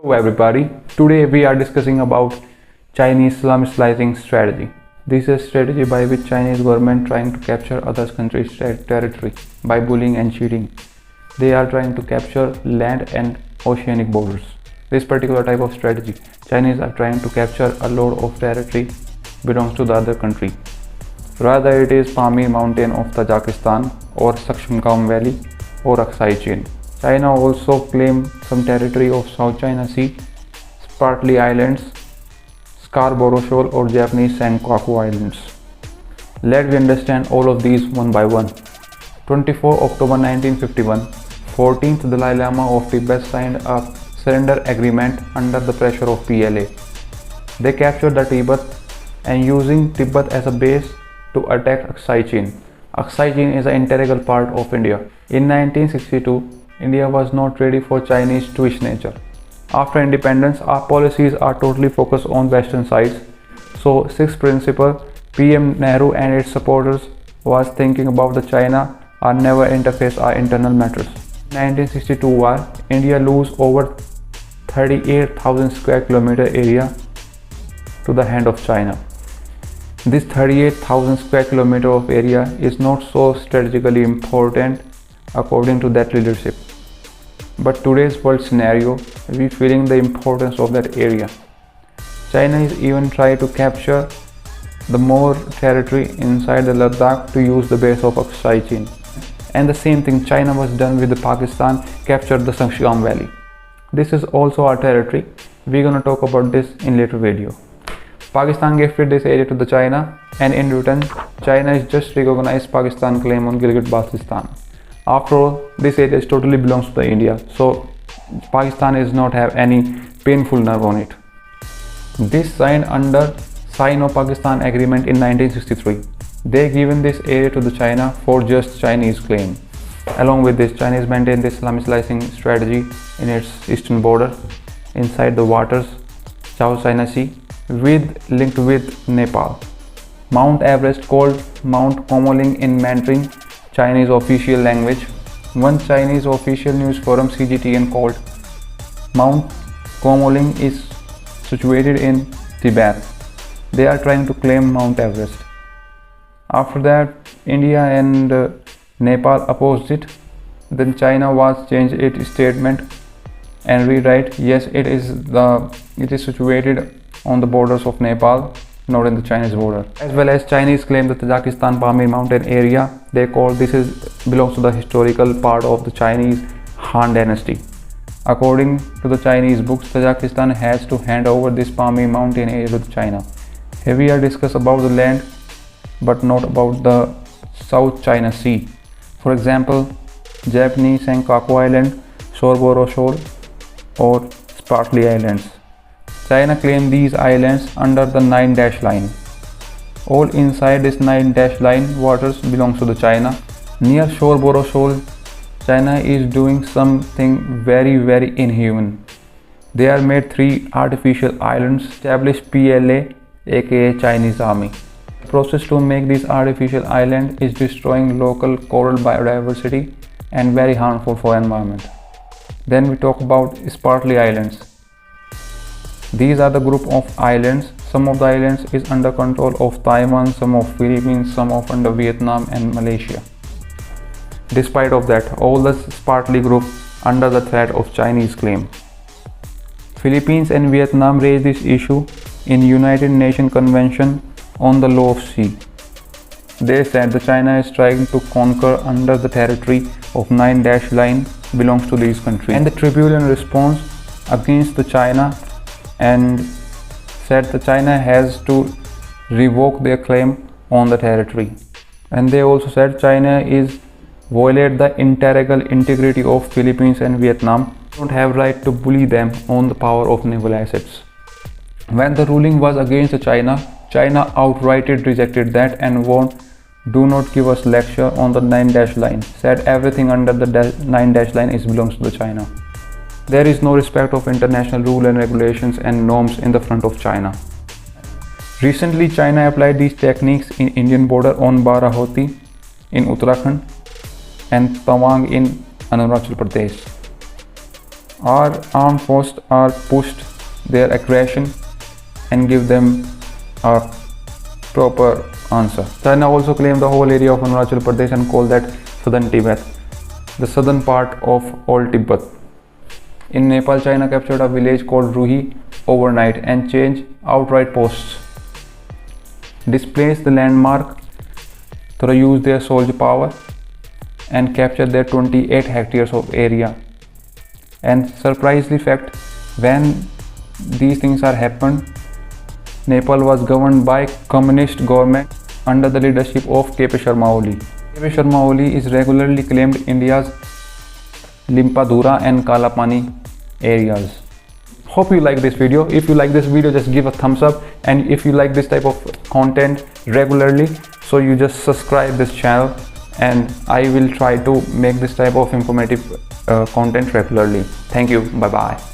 Hello everybody, today we are discussing about Chinese Salami slicing strategy. This is a strategy by which Chinese government trying to capture other countries' territory by bullying and cheating. They are trying to capture land and oceanic borders. This particular type of strategy, Chinese are trying to capture a lot of territory belongs to the other country. Rather it is Pamir mountain of Tajikistan or Sakshimgam Valley or Aksai chain. China also claimed some territory of South China Sea, Spratly Islands, Scarborough Shoal or Japanese Senkaku Islands. Let me understand all of these one by one. 24 October 1951, 14th Dalai Lama of Tibet signed a surrender agreement under the pressure of PLA. They captured the Tibet and using Tibet as a base to attack Aksai chain. Aksai chain is an integral part of India. In 1962, India was not ready for Chinese Jewish nature. After independence, our policies are totally focused on western sides. So, sixth principle, PM Nehru and its supporters was thinking about the China are never interface our internal matters. 1962 war, India lose over 38,000 square kilometer area to the hand of China. This 38,000 square kilometer of area is not so strategically important according to that leadership. But today's world scenario, we feeling the importance of that area. China is even trying to capture the more territory inside the Ladakh to use the base of Aksai chain. And the same thing China was done with the Pakistan, captured the Sakshimgam Valley. This is also our territory. We're gonna talk about this in later video. Pakistan gifted this area to the China, and in return, China is just recognized Pakistan claim on Gilgit-Baltistan. After all, this area totally belongs to the India, so Pakistan is not have any painful nerve on it. This signed under Sino-Pakistan agreement in 1963. They given this area to the China for just Chinese claim. Along with this, Chinese maintain this Salami slicing strategy in its eastern border, inside the waters, South China Sea, linked with Nepal. Mount Everest called Mount Komoling in Mandarin, Chinese official language. One Chinese official news forum CGTN called Mount Komoling is situated in Tibet. They are trying to claim Mount Everest. After that, India and Nepal opposed it. Then China was changed its statement and rewrite, yes, it is situated on the borders of Nepal, not in the Chinese border. As well as Chinese claim the Tajikistan Pamir mountain area. They call this belongs to the historical part of the Chinese Han dynasty. According to the Chinese books, Tajikistan has to hand over this Pamir mountain area to China. Here we are discuss about the land, but not about the South China Sea. For example, Japanese Senkaku Island, Scarborough Shoal, or Spratly Islands. China claimed these islands under the 9-dash line. All inside this 9-dash line waters belongs to the China. Near Scarborough Shoal, China is doing something very inhuman. They are made 3 artificial islands established PLA aka Chinese army. The process to make this artificial island is destroying local coral biodiversity and very harmful for environment. Then we talk about Spratly Islands. These are the group of islands. Some of the islands is under control of Taiwan, some of Philippines, some of under Vietnam and Malaysia. Despite of that, all the Spratly group under the threat of Chinese claim. Philippines and Vietnam raised this issue in United Nations Convention on the Law of Sea. They said the China is trying to conquer under the territory of 9-dash line belongs to these countries. And the tribunal response against the China and said the China has to revoke their claim on the territory. And they also said China is violate the territorial integrity of Philippines and Vietnam. Don't have right to bully them on the power of naval assets. When the ruling was against China, China outright rejected that and warned, do not give us lecture on the 9-dash line. Said everything under the 9-dash line belongs to the China. There is no respect of international rule and regulations and norms in the front of China. Recently, China applied these techniques in Indian border on Barahoti in Uttarakhand and Tawang in Arunachal Pradesh. Our armed forces are pushed their aggression and give them a proper answer. China also claimed the whole area of Arunachal Pradesh and called that southern Tibet, the southern part of all Tibet. In Nepal, China captured a village called Ruhi overnight and changed outright posts, displaced the landmark to use their soldier power and capture their 28 hectares of area. And surprisingly fact, when these things are happened, Nepal was governed by communist government under the leadership of K.P. Sharma Oli. K.P. Sharma Oli is regularly claimed India's Limpadura and Kalapani areas. Hope you like this video. If you like this video, just give a thumbs up, and if you like this type of content regularly, so you just subscribe this channel, and I will try to make this type of informative content regularly. Thank you. Bye bye.